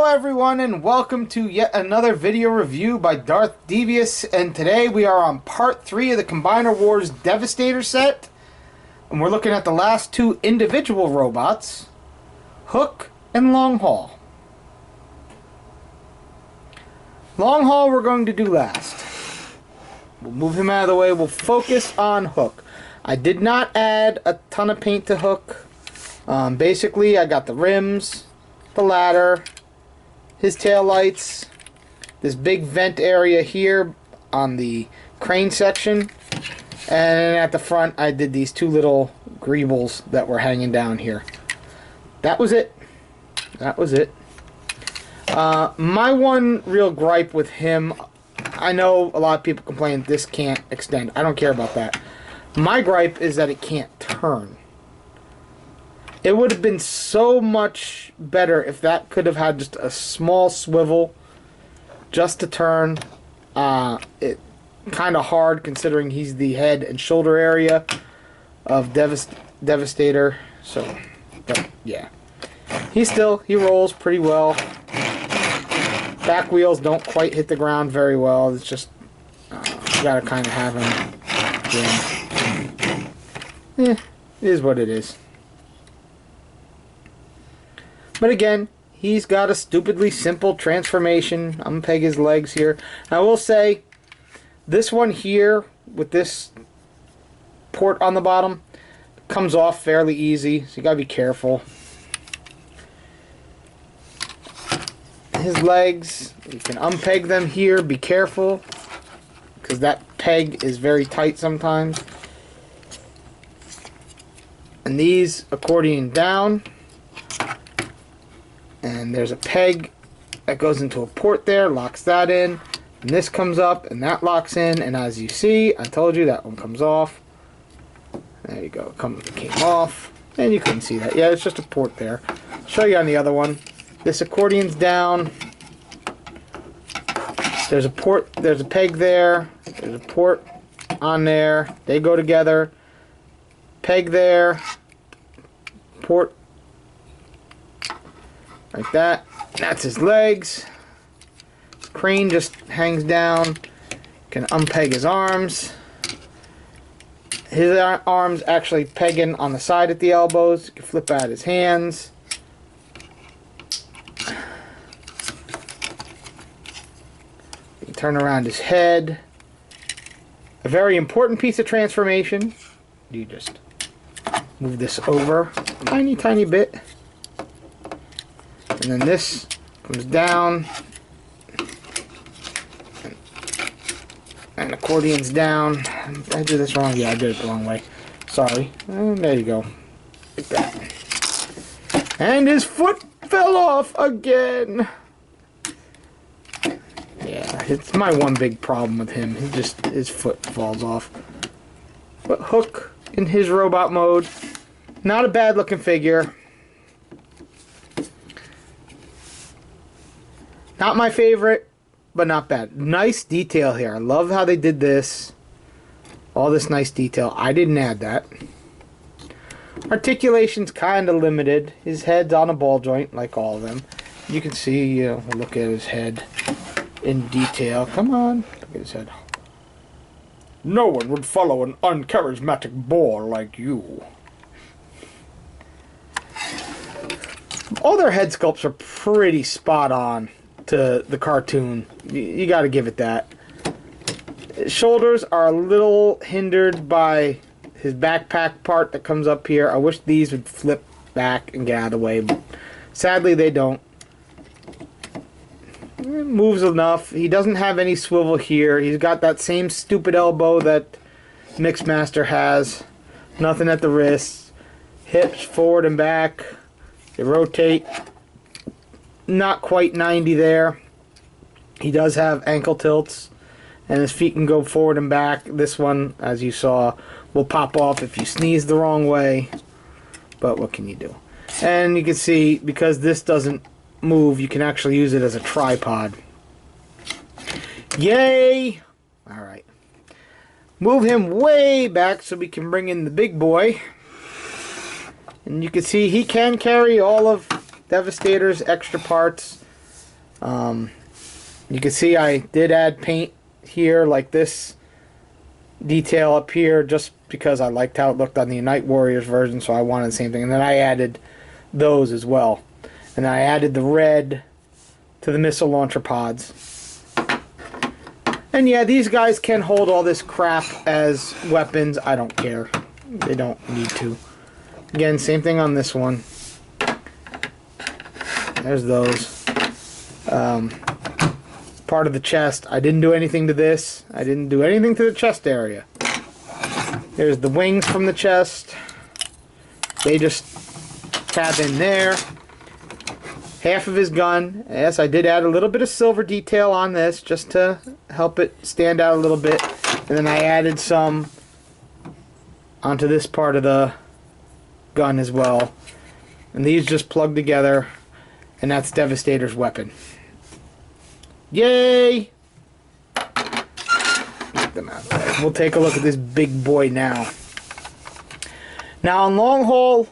everyone, and welcome to yet another video review by Darth Devious, and today we are on part 3 of the Combiner Wars Devastator set, and we're looking at the last two individual robots, Hook and Long Haul. Long Haul we're going to do last. We'll move him out of the way, we'll focus on Hook. I did not add a ton of paint to Hook. Basically I got the rims, the ladder, his tail lights, this big vent area here on the crane section, and at the front I did these two little greebles that were hanging down here. That was it. That was it. My one real gripe with him, I know a lot of people complain this can't extend. I don't care about that. My gripe is that it can't turn. It would have been so much better if that could have had just a small swivel just to turn. It kind of hard considering he's the head and shoulder area of Devastator. So, but yeah. He rolls pretty well. Back wheels don't quite hit the ground very well. It's just, you gotta kind of have him. It is what it is. But again, he's got a stupidly simple transformation. I'm going to peg his legs here. I will say, this one here, with this port on the bottom, comes off fairly easy, so you got to be careful. His legs, you can unpeg them here, be careful, because that peg is very tight sometimes. And these accordion down. And there's a peg that goes into a port there, locks that in, and this comes up and that locks in, and as you see, I told you that one comes off. There you go, it came off, and you couldn't see that. Yeah, it's just a port there. I'll show you on the other one. This accordion's down. There's a port, there's a peg there, there's a port on there. They go together. Peg there, port like that. That's his legs. His crane just hangs down. Can unpeg his arms. His arms actually pegging on the side at the elbows. You can flip out his hands. You can turn around his head. A very important piece of transformation. You just move this over a tiny, tiny bit. And then this comes down, and accordion's down. Did I do this wrong? Yeah, I did it the wrong way. Sorry. And there you go. Like that. And his foot fell off again. Yeah, it's my one big problem with him. His foot falls off. But Hook in his robot mode, not a bad looking figure. Not my favorite, but not bad. Nice detail here. I love how they did this. All this nice detail. I didn't add that. Articulation's kind of limited. His head's on a ball joint, like all of them. You can see, look at his head in detail. Come on. Look at his head. No one would follow an uncharismatic bore like you. All their head sculpts are pretty spot on to the cartoon. You got to give it that. His shoulders are a little hindered by his backpack part that comes up here. I wish these would flip back and get out of the way, but sadly they don't. It moves enough. He doesn't have any swivel here. He's got that same stupid elbow that Mixmaster has. Nothing at the wrists. Hips forward and back. They rotate. Not quite 90 there. He does have ankle tilts, and his feet can go forward and back. This one, as you saw, will pop off if you sneeze the wrong way, but what can you do? And you can see, because this doesn't move, you can actually use it as a tripod. Yay! Alright. Move him way back so we can bring in the big boy. And you can see he can carry all of Devastator's extra parts. You can see I did add paint here, like this detail up here, just because I liked how it looked on the Unite Warriors version, so I wanted the same thing. And then I added those as well. And I added the red to the missile launcher pods. And yeah, these guys can hold all this crap as weapons. I don't care. They don't need to. Again, same thing on this one. There's those. Part of the chest. I didn't do anything to this. I didn't do anything to the chest area. There's the wings from the chest. They just tab in there. Half of his gun. Yes, I did add a little bit of silver detail on this just to help it stand out a little bit. And then I added some onto this part of the gun as well. And these just plug together. And that's Devastator's weapon. Yay! Get them out of the way. We'll take a look at this big boy now. Now on long haul,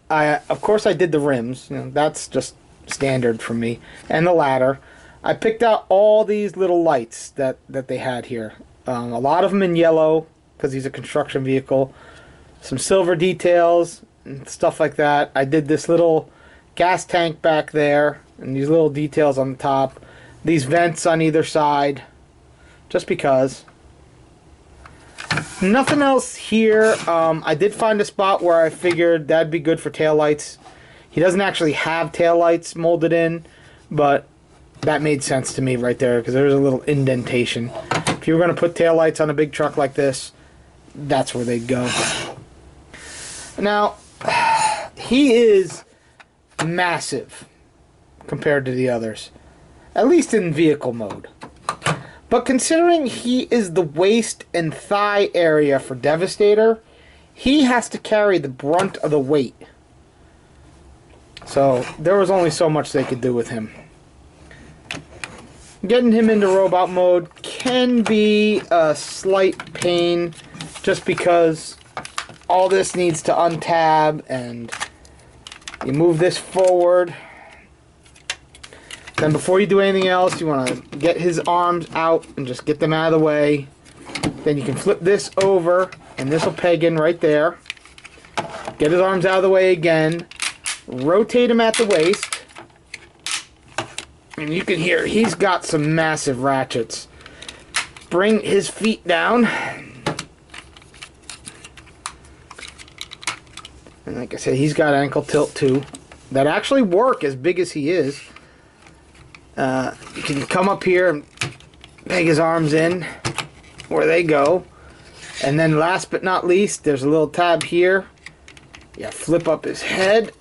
of course I did the rims. You know, that's just standard for me. And the ladder. I picked out all these little lights that they had here. A lot of them in yellow because he's a construction vehicle. Some silver details and stuff like that. I did this little gas tank back there and these little details on the top. These vents on either side. Just because. Nothing else here. I did find a spot where I figured that'd be good for taillights. He doesn't actually have taillights molded in, but that made sense to me right there because there's a little indentation. If you were going to put taillights on a big truck like this, that's where they'd go. Now, he is massive compared to the others, at least in vehicle mode. But considering he is the waist and thigh area for Devastator, he has to carry the brunt of the weight. So there was only so much they could do with him. Getting him into robot mode can be a slight pain just because all this needs to untab and you move this forward. Then before you do anything else, you want to get his arms out and just get them out of the way. Then you can flip this over and this will peg in right there. Get his arms out of the way again. Rotate him at the waist. And you can hear he's got some massive ratchets. Bring his feet down. And like I said, he's got ankle tilt too. That actually work as big as he is. You can come up here and peg his arms in where they go. And then last but not least, there's a little tab here. Yeah, flip up his head.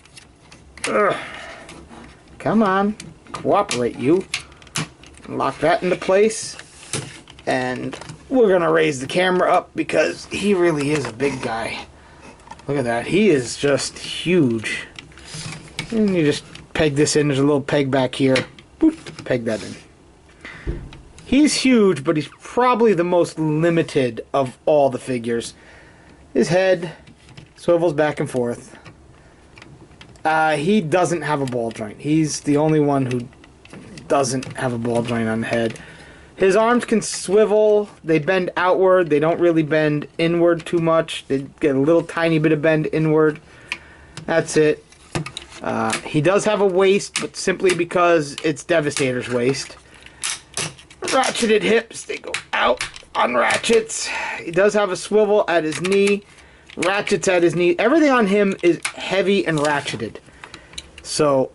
Ugh. Come on. Cooperate, you. Lock that into place. And we're going to raise the camera up because he really is a big guy. Look at that. He is just huge. And you just peg this in. There's a little peg back here. Boop, peg that in. He's huge, but he's probably the most limited of all the figures. His head swivels back and forth. He doesn't have a ball joint. He's the only one who doesn't have a ball joint on the head. His arms can swivel. They bend outward. They don't really bend inward too much. They get a little tiny bit of bend inward. That's it. He does have a waist, but simply because it's Devastator's waist. Ratcheted hips. They go out on ratchets. He does have a swivel at his knee. Ratchets at his knee. Everything on him is heavy and ratcheted. So,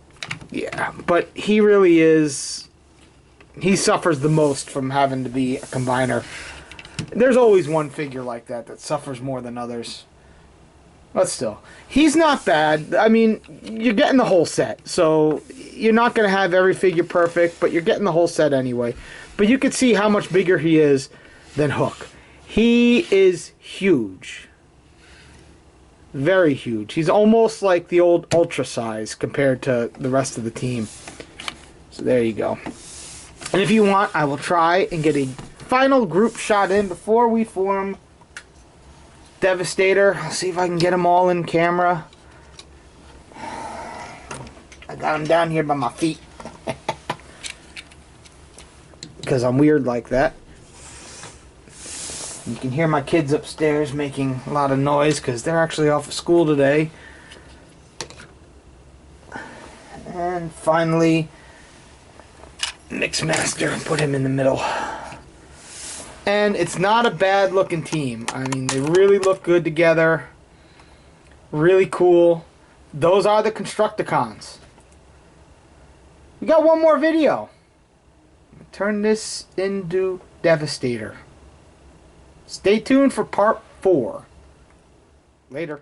yeah. But he really is... He suffers the most from having to be a combiner. There's always one figure like that suffers more than others. But still, he's not bad. I mean, you're getting the whole set. So, you're not going to have every figure perfect, but you're getting the whole set anyway. But you can see how much bigger he is than Hook. He is huge. Very huge. He's almost like the old Ultra size compared to the rest of the team. So there you go. And if you want, I will try and get a final group shot in before we form Devastator. I'll see if I can get them all in camera. I got them down here by my feet. because I'm weird like that. You can hear my kids upstairs making a lot of noise because they're actually off of school today. And finally, Mixmaster, put him in the middle. And it's not a bad looking team. I mean, they really look good together. Really cool. Those are the Constructicons. We got one more video. Turn this into Devastator. Stay tuned for part 4. Later.